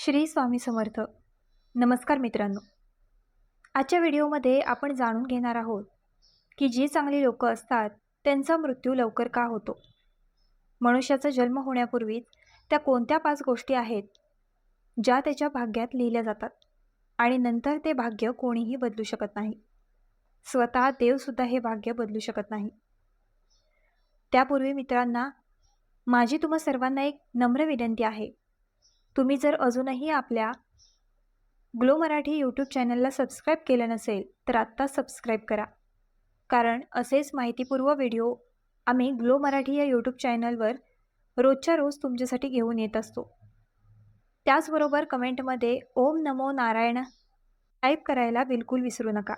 श्री स्वामी समर्थ. नमस्कार मित्रांनो. आजच्या व्हिडिओमध्ये आपण जाणून घेणार आहोत की जी चांगली लोक असतात त्यांचा मृत्यू लवकर का होतो. मनुष्याचा जन्म होण्यापूर्वीच त्या कोणत्या 5 गोष्टी आहेत ज्या त्याच्या भाग्यात लिहिल्या जातात आणि नंतर ते भाग्य कोणीही बदलू शकत नाही. स्वतः देवसुद्धा हे भाग्य बदलू शकत नाही. त्यापूर्वी मित्रांना, माझी तुम्हा सर्वांना एक नम्र विनंती आहे. तुम्ही जर अजूनही आपल्या ग्लो मराठी यूट्यूब चॅनलला सबस्क्राईब केलं नसेल तर आत्ताच सबस्क्राईब करा, कारण असेच माहितीपूर्ण व्हिडिओ आम्ही ग्लो मराठी या यूट्यूब चॅनलवर रोजच्या रोज तुमच्यासाठी घेऊन येत असतो. त्याचबरोबर कमेंटमध्ये ओम नमो नारायण टाईप करायला बिलकुल विसरू नका.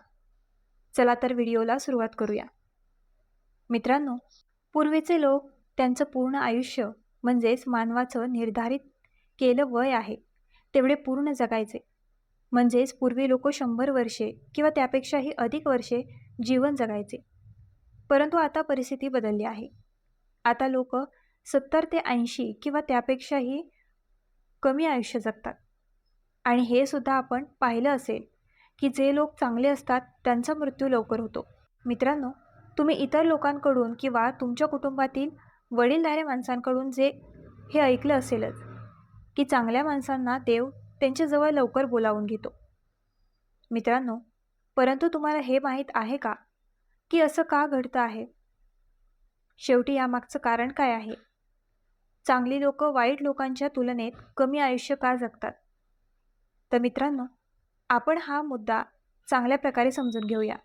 चला तर व्हिडिओला सुरुवात करूया. मित्रांनो, पूर्वीचे लोक त्यांचं पूर्ण आयुष्य म्हणजेच मानवाचं निर्धारित केलं वय आहे तेवढे पूर्ण जगायचे. म्हणजेच पूर्वी लोक 100 वर्षे किंवा त्यापेक्षाही अधिक वर्षे जीवन जगायचे. परंतु आता परिस्थिती बदलली आहे. आता लोक 70 ते 80 किंवा त्यापेक्षाही कमी आयुष्य जगतात. आणि हे सुद्धा आपण पाहिलं असेल की जे लोक चांगले असतात त्यांचा मृत्यू लवकर होतो. मित्रांनो, तुम्ही इतर लोकांकडून किंवा तुमच्या कुटुंबातील वडीलधाऱ्या माणसांकडून हे ऐकलं असेलच की चांगल्या माणसांना देव त्यांच्याजवळ लवकर बोलावून घेतो. मित्रांनो, परंतु तुम्हाला हे माहीत आहे का की असं का घडतं आहे? शेवटी यामागचं कारण काय आहे? चांगली लोक वाईट लोकांच्या तुलनेत कमी आयुष्य का जगतात? तर मित्रांनो, आपण हा मुद्दा चांगल्या प्रकारे समजून घेऊया.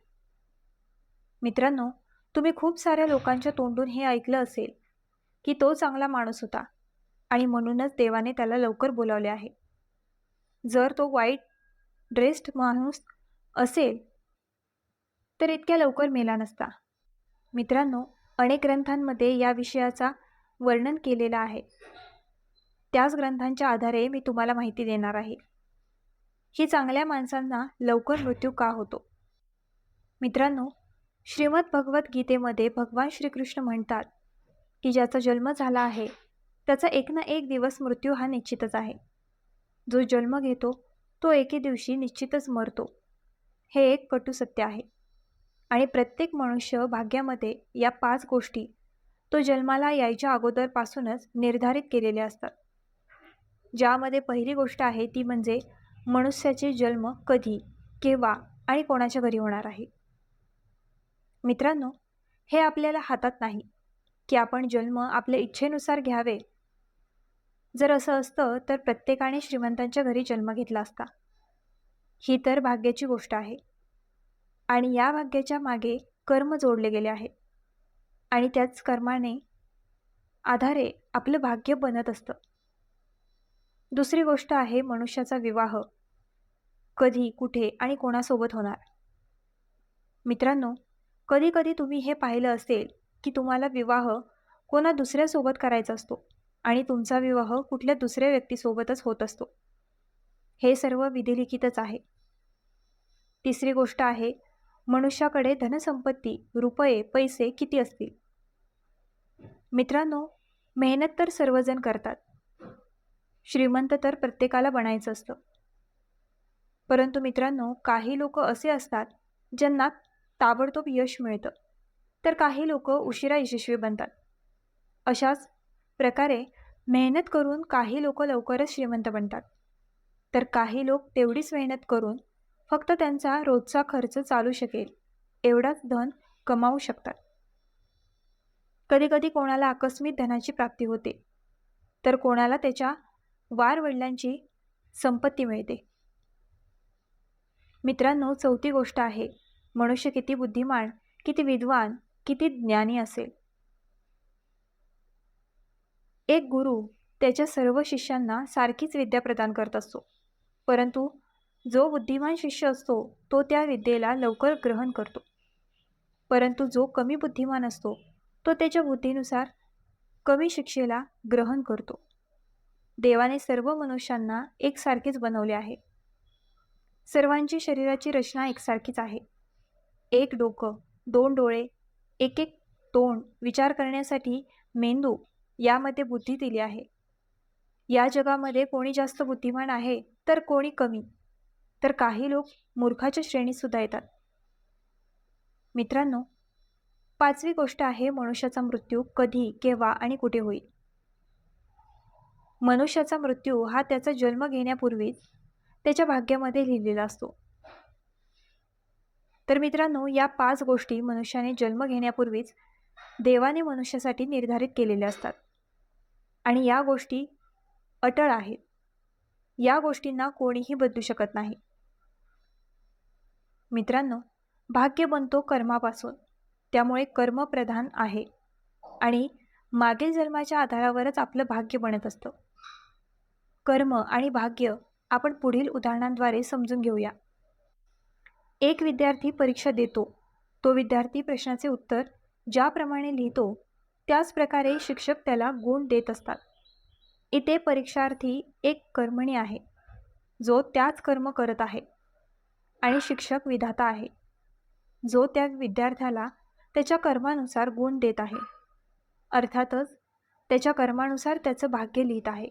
मित्रांनो, तुम्ही खूप साऱ्या लोकांच्या तोंडून हे ऐकलं असेल की तो चांगला माणूस होता आणि म्हणूनच देवाने त्याला लवकर बोलावले आहे. जर तो वाईट ड्रेस्ड माणूस असेल तर इतक्या लवकर मेला नसता. मित्रांनो, अनेक ग्रंथांमध्ये या विषयाचा वर्णन केलेलं आहे. त्याच ग्रंथांच्या आधारे मी तुम्हाला माहिती देणार आहे की चांगल्या माणसांना लवकर मृत्यू का होतो. मित्रांनो, श्रीमद भगवद्गीतेमध्ये भगवान श्रीकृष्ण म्हणतात की ज्याचा जन्म झाला आहे त्याचा एक ना एक दिवस मृत्यू हा निश्चितच आहे. जो जन्म घेतो तो एके दिवशी निश्चितच मरतो. हे एक कटू सत्य आहे. आणि प्रत्येक मनुष्य भाग्यामध्ये या 5 गोष्टी तो जन्माला यायच्या अगोदरपासूनच निर्धारित केलेल्या असतात. ज्यामध्ये पहिली गोष्ट आहे ती म्हणजे मनुष्याचे जन्म कधी, केव्हा आणि कोणाच्या घरी होणार आहे. मित्रांनो, हे आपल्याला हातात नाही की आपण जन्म आपल्या इच्छेनुसार घ्यावे. जर असं असतं तर प्रत्येकाने श्रीमंतांच्या घरी जन्म घेतला असता. ही तर भाग्याची गोष्ट आहे आणि या भाग्याच्या मागे कर्म जोडले गेले आहे आणि त्याच कर्माने आधारे आपलं भाग्य बनत असतं. दुसरी गोष्ट आहे मनुष्याचा विवाह कधी, कुठे आणि कोणासोबत होणार. मित्रांनो, कधी कधी तुम्ही हे पाहिलं असेल की तुम्हाला विवाह कोणा दुसऱ्यासोबत करायचा असतो आणि तुमचा विवाह कुठल्या दुसऱ्या व्यक्तीसोबतच होत असतो. हे सर्व विधिलिखितच आहे. तिसरी गोष्ट आहे मनुष्याकडे धनसंपत्ती, रुपये, पैसे किती असतील. मित्रांनो, मेहनत तर सर्वजण करतात. श्रीमंत तर प्रत्येकाला बनायचं असतं. परंतु मित्रांनो, काही लोक असे असतात ज्यांना ताबडतोब यश मिळतं, तर काही लोक उशिरा यशस्वी बनतात. अशाच प्रकारे मेहनत करून काही लोक लवकरच श्रीमंत बनतात, तर काही लोक तेवढीच मेहनत करून फक्त त्यांचा रोजचा खर्च चालू शकेल एवढाच धन कमावू शकतात. कधीकधी कोणाला आकस्मिक धनाची प्राप्ती होते, तर कोणाला त्याच्या वारवडिलांची संपत्ती मिळते. मित्रांनो, चौथी गोष्ट आहे मनुष्य किती बुद्धिमान, किती विद्वान, किती ज्ञानी असेल. एक गुरु त्याच्या सर्व शिष्यांना सारखीच विद्या प्रदान करत असतो, परंतु जो बुद्धिमान शिष्य असतो तो त्या विद्येला लवकर ग्रहण करतो. परंतु जो कमी बुद्धिमान असतो तो त्याच्या बुद्धीनुसार कमी शिक्षेला ग्रहण करतो. देवाने सर्व मनुष्यांना एकसारखेच बनवले आहे. सर्वांची शरीराची रचना एकसारखीच आहे. एक डोकं, 2 डोळे, एक एक तोंड, विचार करण्यासाठी मेंदू, यामध्ये बुद्धी दिली आहे. या जगामध्ये कोणी जास्त बुद्धिमान आहे तर कोणी कमी, तर काही लोक मूर्खाच्या श्रेणीत सुद्धा येतात. मित्रांनो, पाचवी गोष्ट आहे मनुष्याचा मृत्यू कधी, केव्हा आणि कुठे होईल. मनुष्याचा मृत्यू हा त्याचा जन्म घेण्यापूर्वीच त्याच्या भाग्यामध्ये लिहिलेला असतो. तर मित्रांनो, या 5 गोष्टी मनुष्याने जन्म घेण्यापूर्वीच देवाने मनुष्यासाठी निर्धारित केलेल्या असतात आणि या गोष्टी अटळ आहेत. या गोष्टींना कोणीही बदलू शकत नाही. मित्रांनो, भाग्य बनतो कर्मापासून, त्यामुळे कर्म प्रधान आहे आणि मागील जन्माच्या आधारावरच आपलं भाग्य बनत असतं. कर्म आणि भाग्य आपण पुढील उदाहरणांद्वारे समजून घेऊया. एक विद्यार्थी परीक्षा देतो. तो विद्यार्थी प्रश्नाचे उत्तर ज्याप्रमाणे लिहितो त्याच प्रकारे शिक्षक त्याला गुण देत असतात. इथे परीक्षार्थी एक कर्मणी आहे, जो त्याच कर्म करत आहे आणि शिक्षक विधाता आहे, जो त्या विद्यार्थ्याला त्याच्या कर्मानुसार गुण देत आहे. अर्थातच त्याच्या कर्मानुसार त्याचं भाग्य लिहित आहे.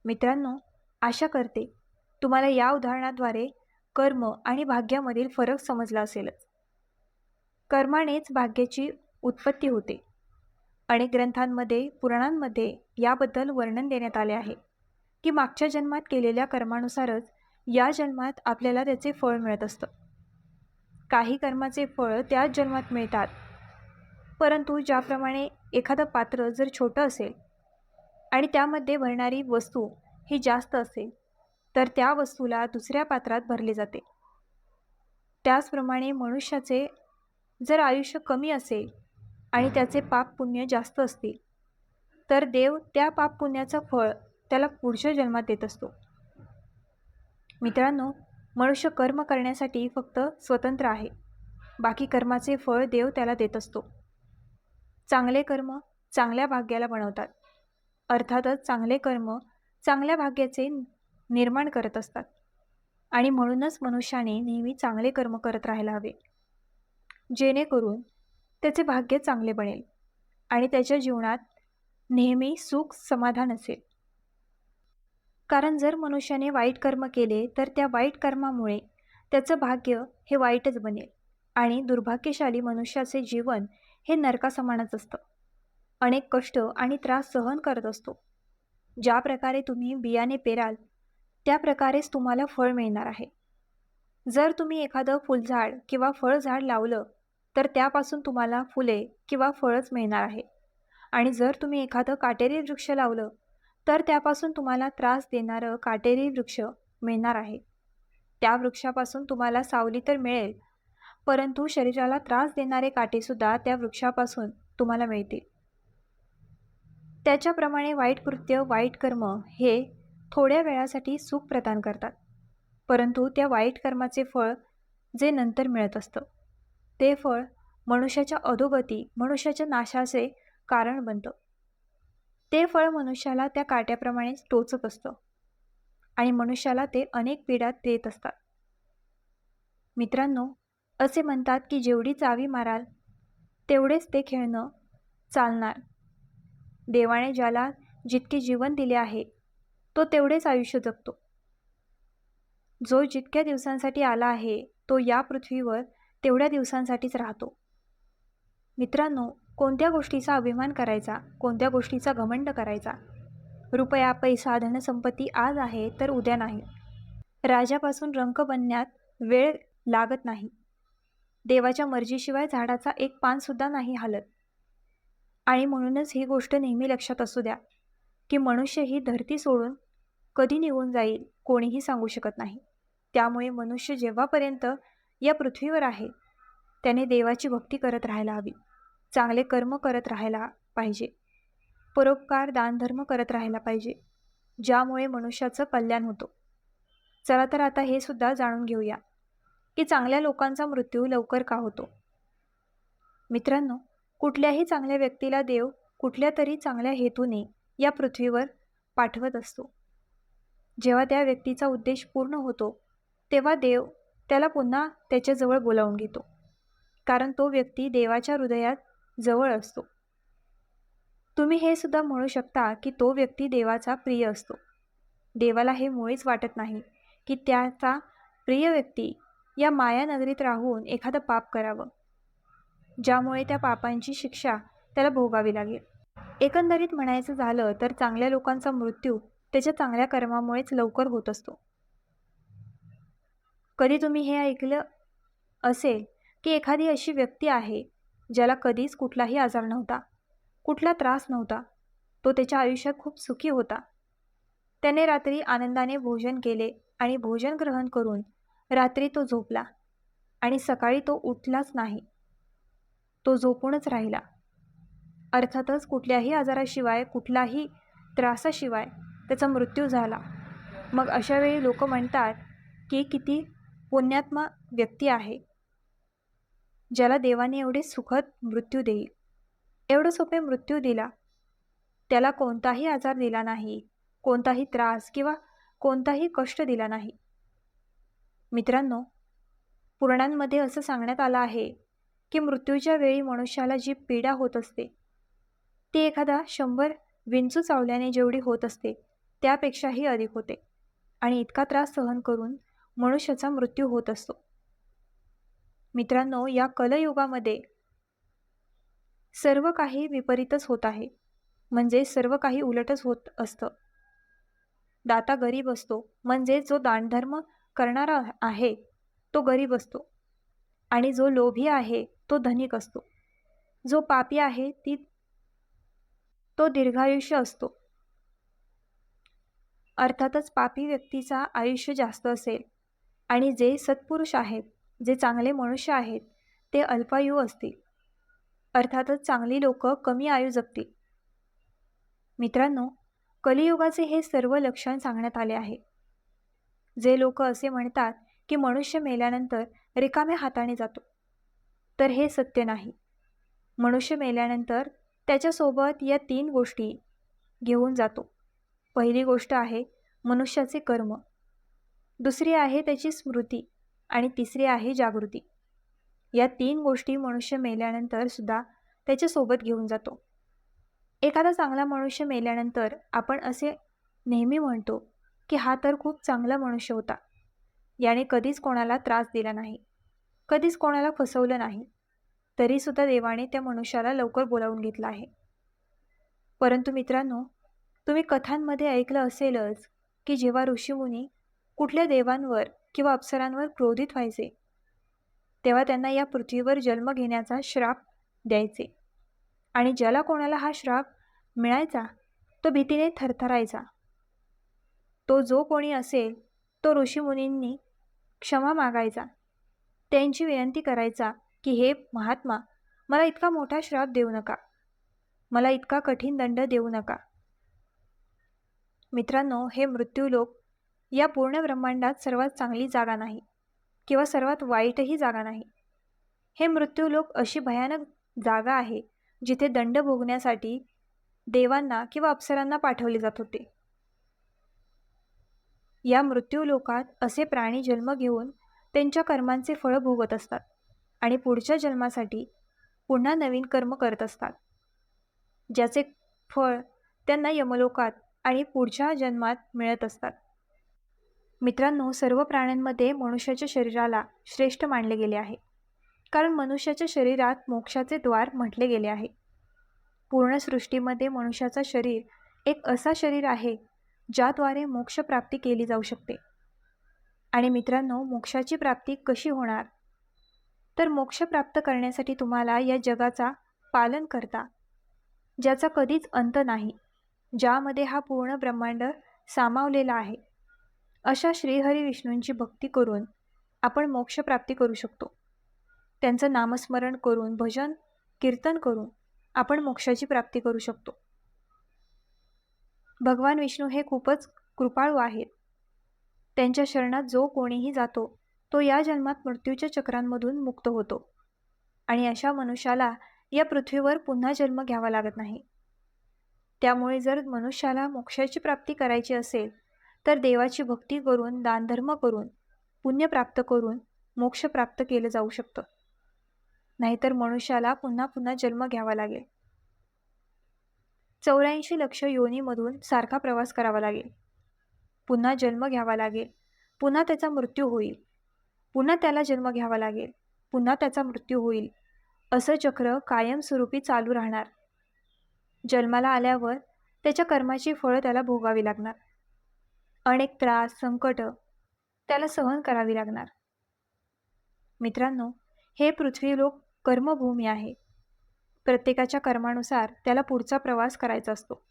मित्रांनो, आशा करते तुम्हाला या उदाहरणाद्वारे कर्म आणि भाग्यामधील फरक समजला असेलच. कर्मानेच भाग्याची उत्पत्ती होते. अनेक ग्रंथांमध्ये, पुराणांमध्ये याबद्दल वर्णन देण्यात आले आहे की मागच्या जन्मात केलेल्या कर्मानुसारच या जन्मात आपल्याला त्याचे फळ मिळत असतं. काही कर्माचे फळ त्याच जन्मात मिळतात, परंतु ज्याप्रमाणे एखादं पात्र जर छोटं असेल आणि त्यामध्ये भरणारी वस्तू ही जास्त असेल, तर त्या वस्तूला दुसऱ्या पात्रात भरले जाते. त्याचप्रमाणे मनुष्याचे जर आयुष्य कमी असेल आणि त्याचे पाप पुण्य जास्त असतील, तर देव त्या पाप पुण्याचं फळ त्याला पुढच्या जन्मात देत असतो. मित्रांनो, मनुष्य कर्म करण्यासाठी फक्त स्वतंत्र आहे. बाकी कर्माचे फळ देव त्याला देत असतो. चांगले कर्म चांगल्या भाग्याला बनवतात. अर्थातच चांगले कर्म चांगल्या भाग्याचे निर्माण करत असतात आणि म्हणूनच मनुष्याने नेहमी चांगले कर्म करत राहायला हवे, जेणेकरून त्याचे भाग्य चांगले बनेल आणि त्याच्या जीवनात नेहमी सुख समाधान असेल. कारण जर मनुष्याने वाईट कर्म केले तर त्या वाईट कर्मामुळे त्याचं भाग्य हे वाईटच बनेल आणि दुर्भाग्यशाली मनुष्याचे जीवन हे नरकासमानच असतं. अनेक कष्ट आणि त्रास सहन करत असतो. ज्या प्रकारे तुम्ही बियाणे पेराल त्या प्रकारेच तुम्हाला फळ मिळणार आहे. जर तुम्ही एखादं फुलझाड किंवा फळझाड लावलं तर त्यापासून तुम्हाला फुले किंवा फळच मिळणार आहे आणि जर तुम्ही एखादं काटेरी वृक्ष लावलं तर त्यापासून तुम्हाला त्रास देणारं काटेरी वृक्ष मिळणार आहे. त्या वृक्षापासून तुम्हाला सावली तर मिळेल, परंतु शरीराला त्रास देणारे काटेसुद्धा त्या वृक्षापासून तुम्हाला मिळतील. त्याच्याप्रमाणे वाईट कृत्य, वाईट कर्म हे थोड्या वेळासाठी सुख प्रदान करतात, परंतु त्या वाईट कर्माचे फळ जे नंतर मिळत असतं ते फळ मनुष्याच्या अधोगती, मनुष्याच्या नाशाचे कारण बनतं. ते फळ मनुष्याला त्या काट्याप्रमाणेच टोचत असतं आणि मनुष्याला ते अनेक पीडा देत असतात. मित्रांनो, असे म्हणतात की जेवढी चावी माराल तेवढेच ते खेळणं चालणार. देवाने ज्याला जितके जीवन दिले आहे तो तेवढेच आयुष्य जगतो. जो जितक्या दिवसांसाठी आला आहे तो या पृथ्वीवर तेवढ्या दिवसांसाठीच राहतो. मित्रांनो, कोणत्या गोष्टीचा अभिमान करायचा, कोणत्या गोष्टीचा घमंड करायचा? रुपया, पैसा, धनसंपत्ती आज आहे तर उद्या नाही. राजापासून रंक बनण्यात वेळ लागत नाही. देवाच्या मर्जीशिवाय झाडाचा एक पानसुद्धा नाही हालत. आणि म्हणूनच ही गोष्ट नेहमी लक्षात असू द्या की मनुष्य ही धरती सोडून कधी निघून जाईल कोणीही सांगू शकत नाही. त्यामुळे मनुष्य जेव्हापर्यंत या पृथ्वीवर आहे त्याने देवाची भक्ती करत राहायला हवी, चांगले कर्म करत राहायला पाहिजे, परोपकार, दानधर्म करत राहायला पाहिजे, ज्यामुळे मनुष्याचं कल्याण होतो. चला तर आता हे सुद्धा जाणून घेऊया की चांगल्या लोकांचा मृत्यू लवकर का होतो. मित्रांनो, कुठल्याही चांगल्या व्यक्तीला देव कुठल्या तरी चांगल्या हेतूने या पृथ्वीवर पाठवत असतो. जेव्हा त्या व्यक्तीचा उद्देश पूर्ण होतो तेव्हा देव त्याला पुन्हा त्याच्याजवळ बोलावून घेतो, कारण तो व्यक्ती देवाच्या हृदयात जवळ असतो. तुम्ही हे सुद्धा म्हणू शकता की तो व्यक्ती देवाचा प्रिय असतो. देवाला हे मुळीच वाटत नाही की त्याचा प्रिय व्यक्ती या मायानगरीत राहून एखादं पाप करावं, ज्यामुळे त्या पापांची शिक्षा त्याला भोगावी लागेल. एकंदरीत म्हणायचं झालं तर चांगल्या लोकांचा मृत्यू त्याच्या चांगल्या कर्मामुळेच लवकर होत असतो. कधी तुम्ही हे ऐकलं असेल की एखादी अशी व्यक्ती आहे ज्याला कधीच कुठलाही आजार नव्हता, कुठला त्रास नव्हता. तो त्याच्या आयुष्यात खूप सुखी होता. त्याने रात्री आनंदाने भोजन केले आणि भोजन ग्रहण करून रात्री तो झोपला आणि सकाळी तो उठलाच नाही. तो झोपूनच राहिला. अर्थातच कुठल्याही आजाराशिवाय, कुठलाही त्रासाशिवाय त्याचा मृत्यू झाला. मग अशा वेळी लोक म्हणतात की किती पुण्यात्मा व्यक्ती आहे, ज्याला देवाने एवढे सुखद मृत्यू देईल, एवढं सोपे मृत्यू दिला. त्याला कोणताही आजार दिला नाही, कोणताही त्रास किंवा कोणताही कष्ट दिला नाही. मित्रांनो, पुराणांमध्ये असं सांगण्यात आलं आहे की मृत्यूच्या वेळी मनुष्याला जी पीडा होत असते ती एखादा 100 विंचू चावल्याने जेवढी होत असते त्यापेक्षाही अधिक होते आणि इतका त्रास सहन करून मनुष्याचा मृत्यू होत असतो. मित्रांनो, या कलयुगामध्ये सर्व काही विपरीतच होत आहे. म्हणजे सर्व काही उलटच होत असतं. दाता गरीब असतो, म्हणजे जो दानधर्म करणारा आहे तो गरीब असतो आणि जो लोभी आहे तो धनिक असतो. जो पापी आहे तो दीर्घायुष्य असतो. अर्थातच पापी व्यक्तीचा आयुष्य जास्त असेल आणि जे सत्पुरुष आहेत, जे चांगले मनुष्य आहेत ते अल्पायू असतील. अर्थातच चांगली लोक कमी आयु जगतील. मित्रांनो, कलियुगाचे हे सर्व लक्षण सांगण्यात आले आहे. जे लोक असे म्हणतात की मनुष्य मेल्यानंतर रिकाम्या हाताने जातो, तर हे सत्य नाही. मनुष्य मेल्यानंतर त्याच्यासोबत या 3 गोष्टी घेऊन जातो. पहिली गोष्ट आहे मनुष्याचे कर्म, दुसरी आहे त्याची स्मृती आणि तिसरी आहे जागृती. या 3 गोष्टी मनुष्य मेल्यानंतर सुद्धा त्याच्यासोबत घेऊन जातो. एखादा चांगला मनुष्य मेल्यानंतर आपण असे नेहमी म्हणतो की हा तर खूप चांगला मनुष्य होता, याने कधीच कोणाला त्रास दिला नाही, कधीच कोणाला फसवलं नाही, तरीसुद्धा देवाने त्या मनुष्याला लवकर बोलावून घेतलं आहे. परंतु मित्रांनो, तुम्ही कथांमध्ये ऐकलं असेलच की जेव्हा ऋषीमुनी कुठल्या देवांवर किंवा अप्सरांवर क्रोधित व्हायचे, तेव्हा त्यांना या पृथ्वीवर जन्म घेण्याचा श्राप द्यायचे आणि ज्याला कोणाला हा श्राप मिळायचा तो भीतीने थरथरायचा. तो जो कोणी असेल तो ऋषीमुनींनी क्षमा मागायचा, त्यांची विनंती करायचा की हे महात्मा, मला इतका मोठा श्राप देऊ नका, मला इतका कठीण दंड देऊ नका. मित्रांनो, हे मृत्यूलोक या पूर्ण ब्रह्मांडात सर्वात चांगली जागा नाही किंवा सर्वात वाईटही जागा नाही. हे मृत्यूलोक अशी भयानक जागा आहे जिथे दंड भोगण्यासाठी देवांना किंवा अप्सरांना पाठवले जात होते. या मृत्यूलोकात असे प्राणी जन्म घेऊन त्यांच्या कर्मांचे फळ भोगत असतात आणि पुढच्या जन्मासाठी पुन्हा नवीन कर्म करत असतात, ज्याचे फळ त्यांना यमलोकात आणि पुढच्या जन्मात मिळत असतात. मित्रांनो, सर्व प्राण्यांमध्ये मनुष्याच्या शरीराला श्रेष्ठ मानले गेले आहे, कारण मनुष्याच्या शरीरात मोक्षाचे द्वार म्हटले गेले आहे. पूर्ण सृष्टीमध्ये मनुष्याचा शरीर एक असा शरीर आहे ज्याद्वारे मोक्ष प्राप्ती केली जाऊ शकते. आणि मित्रांनो, मोक्षाची प्राप्ती कशी होणार? तर मोक्ष प्राप्त करण्यासाठी तुम्हाला या जगाचा पालन करता, ज्याचा कधीच अंत नाही, ज्यामध्ये हा पूर्ण ब्रह्मांड सामावलेला आहे, अशा श्रीहरी विष्णूंची भक्ती करून आपण मोक्ष प्राप्ती करू शकतो. त्यांचं नामस्मरण करून, भजन कीर्तन करून आपण मोक्षाची प्राप्ती करू शकतो. भगवान विष्णू हे खूपच कृपाळू आहेत. त्यांच्या शरणात जो कोणीही जातो तो या जन्मात मृत्यूच्या चक्रांमधून मुक्त होतो आणि अशा मनुष्याला या पृथ्वीवर पुन्हा जन्म घ्यावा लागत नाही. त्यामुळे जर मनुष्याला मोक्षाची प्राप्ती करायची असेल तर देवाची भक्ती करून, दानधर्म करून, पुण्य प्राप्त करून मोक्ष प्राप्त केलं जाऊ शकतं. नाहीतर मनुष्याला पुन्हा पुन्हा जन्म घ्यावा लागेल. 84 लक्ष योनीमधून सारखा प्रवास करावा लागेल. पुन्हा जन्म घ्यावा लागेल. पुन्हा त्याचा मृत्यू होईल. पुन्हा त्याला जन्म घ्यावा लागेल. पुन्हा त्याचा मृत्यू होईल. असं चक्र कायमस्वरूपी चालू राहणार. जन्माला आल्यावर त्याच्या कर्माची फळं त्याला भोगावी लागणार. अनेक त्रास, संकट त्याला सहन करावी लागणार. मित्रांनो, हे पृथ्वीलोक कर्मभूमी आहे. प्रत्येकाच्या कर्मानुसार त्याला पुढचा प्रवास करायचा असतो.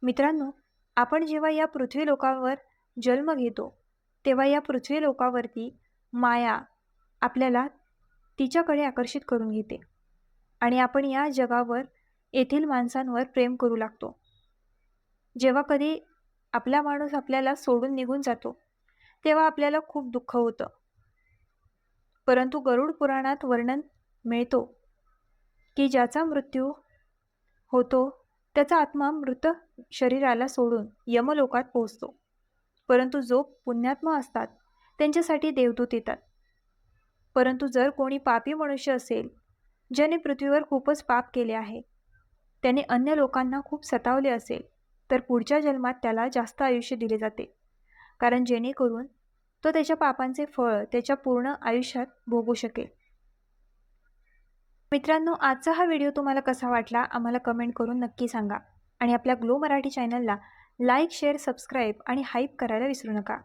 मित्रांनो, आपण जेव्हा या पृथ्वीलोकावर जन्म घेतो, तेव्हा या पृथ्वीलोकावरती माया आपल्याला तिच्याकडे आकर्षित करून घेते आणि आपण या जगावर येथील माणसांवर प्रेम करू लागतो. जेव्हा कधी आपला माणूस आपल्याला सोडून निघून जातो, तेव्हा आपल्याला खूप दुःख होतं. परंतु गरुड पुराणात वर्णन मिळतो की ज्याचा मृत्यू होतो त्याचा आत्मा मृत शरीराला सोडून यमलोकात पोहोचतो. परंतु जो पुण्यात्मा असतात त्यांच्यासाठी देवदूत येतात. परंतु जर कोणी पापी मनुष्य असेल, ज्याने पृथ्वीवर खूपच पाप केले आहे, त्याने अन्य लोकांना खूप सतावले असेल, तर पुढच्या जन्मात त्याला जास्त आयुष्य दिले जाते, कारण जेणेकरून तो त्याच्या पापांचे फळ त्याच्या पूर्ण आयुष्यात भोगू शकेल. मित्रांनो, आजचा हा व्हिडिओ तुम्हाला कसा वाटला आम्हाला कमेंट करून नक्की सांगा आणि आपल्या ग्लो मराठी चॅनलला लाईक, शेअर, सबस्क्राईब आणि हाईप करायला विसरू नका.